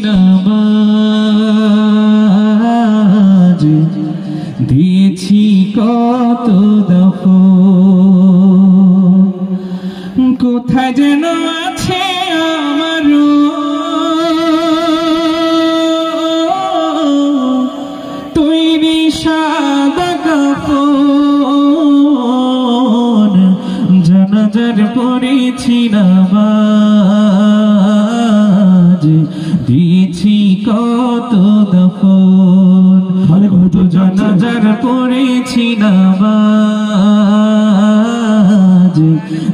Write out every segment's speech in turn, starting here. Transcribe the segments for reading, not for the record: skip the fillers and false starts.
নামাজ দিয়েছি কত দফন, কোথায় যেন আছে আমার তৈরি সাদা কাফন, জানাজার পড়েছি নামাজ দিয়েছি কত দফন, জানাজার পড়েছি নামাজ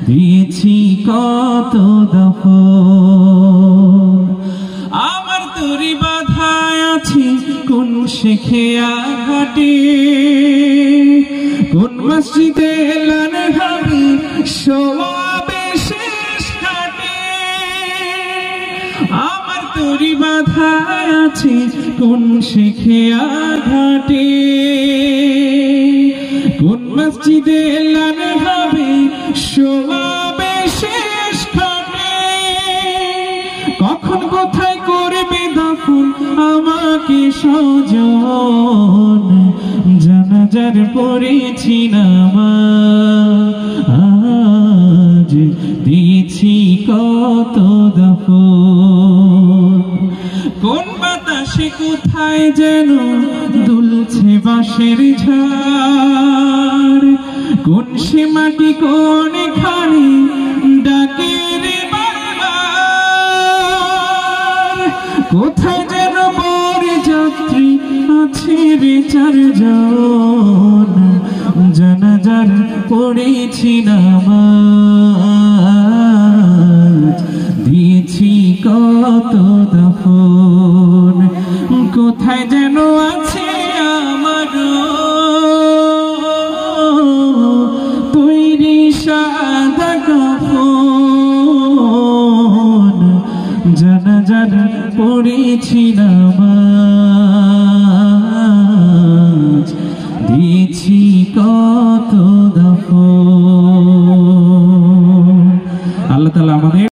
দিয়েছি কত দফন। আমার তরি বাধায় আছি কোন শেখিয়া ঘাটে, কোন মসজিদে এলান হবে সওয়াবে শেষ ঘাটে। আমার তরি বাধায় আছি কোন শেখিয়া ঘাটে, কোন মসজিদে এলান হবে সওয়াবে শেষ ঘাটে। কখন কোথায় করবে দফন আমাকে স্বজন, জানাজার পড়েছি নামাজ দিয়েছি কত দফন। কোন বাতাসে কোথায় যেন দুলছে বাঁশের ঝাড়, কোন সে মাটি কোন খানি ডাকে রে বারবার। কোথায় যেন বরযাত্রী আছে রে চারজন, জানাজার পড়েছি নামাজ দিয়েছি কত দফন। কোথায় যেন আছে আমার তৈরি সাদা কাফন, জানাজার পড়েছি নামাজ।